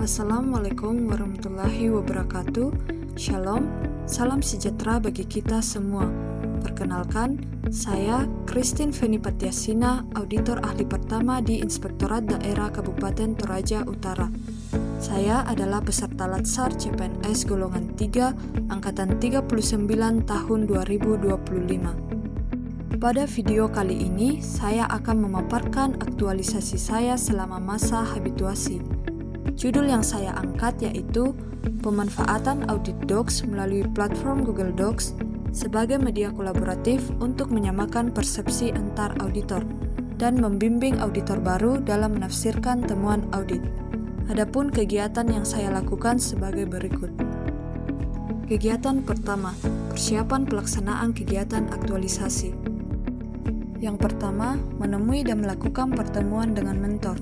Assalamualaikum warahmatullahi wabarakatuh. Shalom, salam sejahtera bagi kita semua. Perkenalkan, saya Christine Feni Patiasina, auditor ahli pertama di Inspektorat Daerah Kabupaten Toraja Utara. Saya adalah peserta Latsar CPNS golongan 3, angkatan 39 tahun 2025. Pada video kali ini, saya akan memaparkan aktualisasi saya selama masa habituasi. Judul yang saya angkat yaitu pemanfaatan Audit Docs melalui platform Google Docs sebagai media kolaboratif untuk menyamakan persepsi antar auditor dan membimbing auditor baru dalam menafsirkan temuan audit. Adapun kegiatan yang saya lakukan sebagai berikut. Kegiatan pertama, persiapan pelaksanaan kegiatan aktualisasi. Yang pertama, menemui dan melakukan pertemuan dengan mentor.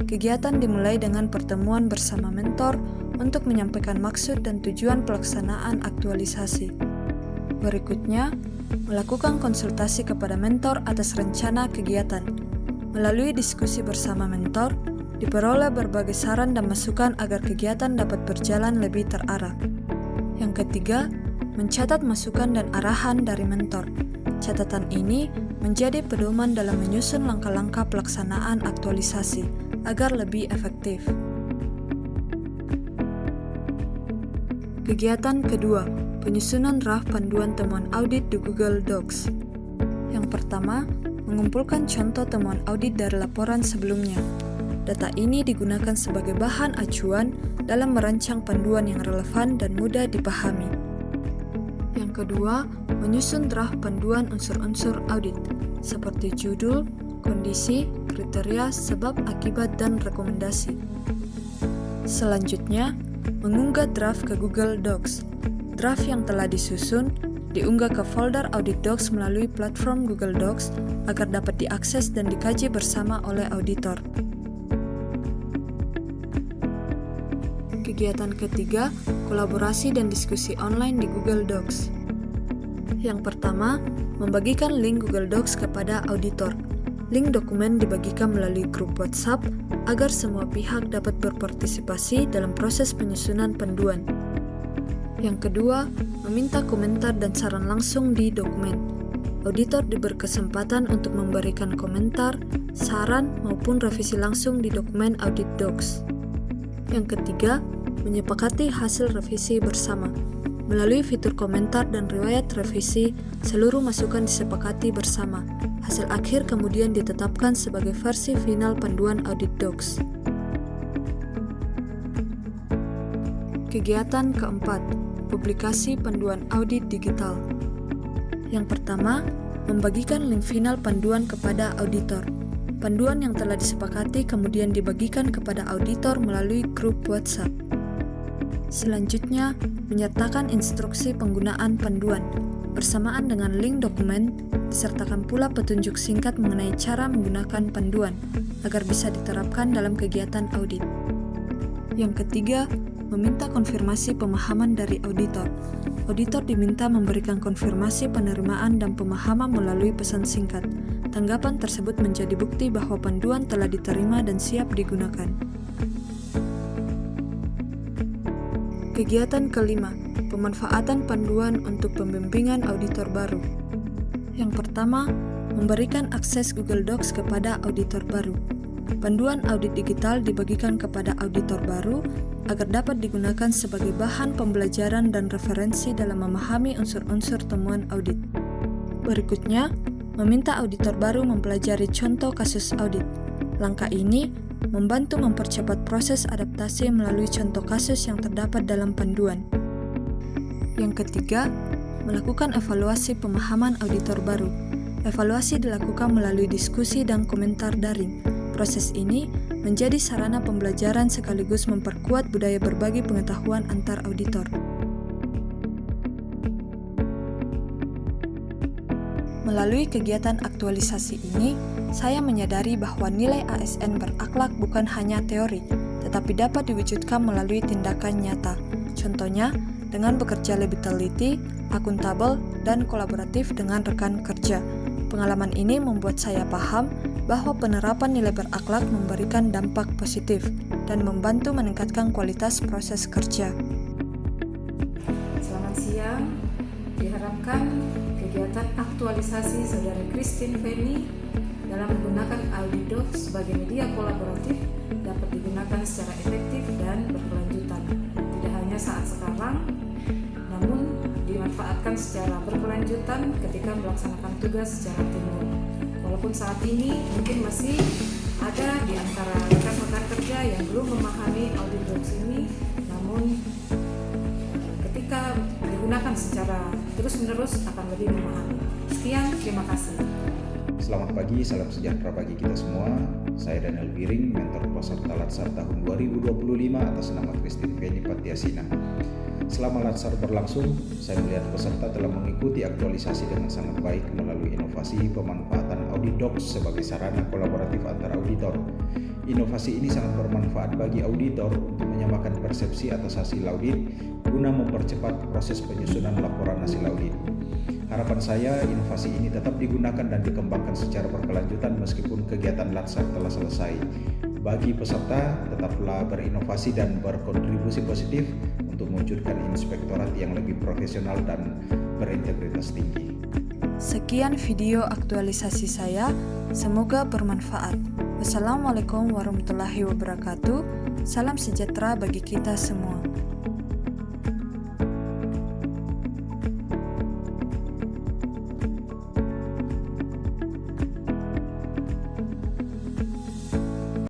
Kegiatan dimulai dengan pertemuan bersama mentor untuk menyampaikan maksud dan tujuan pelaksanaan aktualisasi. Berikutnya, melakukan konsultasi kepada mentor atas rencana kegiatan. Melalui diskusi bersama mentor, diperoleh berbagai saran dan masukan agar kegiatan dapat berjalan lebih terarah. Yang ketiga, mencatat masukan dan arahan dari mentor. Catatan ini menjadi pedoman dalam menyusun langkah-langkah pelaksanaan aktualisasi agar lebih efektif. Kegiatan kedua, penyusunan draft panduan temuan audit di Google Docs. Yang pertama, mengumpulkan contoh temuan audit dari laporan sebelumnya. Data ini digunakan sebagai bahan acuan dalam merancang panduan yang relevan dan mudah dipahami. Yang kedua, menyusun draft panduan unsur-unsur audit, seperti judul, kondisi, kriteria, sebab, akibat, dan rekomendasi. Selanjutnya, mengunggah draft ke Google Docs. Draft yang telah disusun diunggah ke folder Audit Docs melalui platform Google Docs agar dapat diakses dan dikaji bersama oleh auditor. Kegiatan ketiga, kolaborasi dan diskusi online di Google Docs. Yang pertama, membagikan link Google Docs kepada auditor. Link dokumen dibagikan melalui grup WhatsApp agar semua pihak dapat berpartisipasi dalam proses penyusunan panduan. Yang kedua, meminta komentar dan saran langsung di dokumen. Auditor diberi kesempatan untuk memberikan komentar, saran, maupun revisi langsung di dokumen Audit Docs. Yang ketiga, menyepakati hasil revisi bersama. Melalui fitur komentar dan riwayat revisi, seluruh masukan disepakati bersama. Hasil akhir kemudian ditetapkan sebagai versi final panduan Audit Docs. Kegiatan keempat, publikasi panduan audit digital. Yang pertama, membagikan link final panduan kepada auditor. Panduan yang telah disepakati kemudian dibagikan kepada auditor melalui grup WhatsApp. Selanjutnya, menyertakan instruksi penggunaan panduan. Bersamaan dengan link dokumen, disertakan pula petunjuk singkat mengenai cara menggunakan panduan agar bisa diterapkan dalam kegiatan audit. Yang ketiga, meminta konfirmasi pemahaman dari auditor. Auditor diminta memberikan konfirmasi penerimaan dan pemahaman melalui pesan singkat. Tanggapan tersebut menjadi bukti bahwa panduan telah diterima dan siap digunakan. Kegiatan kelima, pemanfaatan panduan untuk pembimbingan auditor baru. Yang pertama, memberikan akses Google Docs kepada auditor baru. Panduan audit digital dibagikan kepada auditor baru agar dapat digunakan sebagai bahan pembelajaran dan referensi dalam memahami unsur-unsur temuan audit. Berikutnya, meminta auditor baru mempelajari contoh kasus audit. Langkah ini membantu mempercepat proses adaptasi melalui contoh kasus yang terdapat dalam panduan. Yang ketiga, melakukan evaluasi pemahaman auditor baru. Evaluasi dilakukan melalui diskusi dan komentar daring. Proses ini menjadi sarana pembelajaran sekaligus memperkuat budaya berbagi pengetahuan antar auditor. Melalui kegiatan aktualisasi ini, saya menyadari bahwa nilai ASN berakhlak bukan hanya teori, tetapi dapat diwujudkan melalui tindakan nyata. Contohnya, dengan bekerja lebih teliti, akuntabel, dan kolaboratif dengan rekan kerja. Pengalaman ini membuat saya paham bahwa penerapan nilai berakhlak memberikan dampak positif dan membantu meningkatkan kualitas proses kerja. Selamat siang, diharapkan kegiatan aktualisasi Saudara Christine Feni dalam menggunakan Audidocs sebagai media kolaboratif dapat digunakan secara efektif dan berkelanjutan. Tidak hanya saat sekarang, namun dimanfaatkan secara berkelanjutan ketika melaksanakan tugas secara timur. Walaupun saat ini mungkin masih ada di antara rekan-rekan kerja yang belum memahami Audidocs ini, namun ketika digunakan secara terus-menerus akan lebih memahami. Sekian, terima kasih. Selamat pagi, salam sejahtera bagi kita semua. Saya Daniel Biring, mentor peserta Latsar tahun 2025 atas nama Christine Feni Patiasina. Selama Latsar berlangsung, saya melihat peserta telah mengikuti aktualisasi dengan sangat baik melalui inovasi pemanfaatan Audidocs sebagai sarana kolaboratif antar auditor. Inovasi ini sangat bermanfaat bagi auditor untuk menyamakan persepsi atas hasil audit guna mempercepat proses penyusunan laporan hasil audit. Harapan saya, inovasi ini tetap digunakan dan dikembangkan secara berkelanjutan meskipun kegiatan Latsar telah selesai. Bagi peserta, tetaplah berinovasi dan berkontribusi positif untuk mewujudkan inspektorat yang lebih profesional dan berintegritas tinggi. Sekian video aktualisasi saya, semoga bermanfaat. Wassalamualaikum warahmatullahi wabarakatuh. Salam sejahtera bagi kita semua.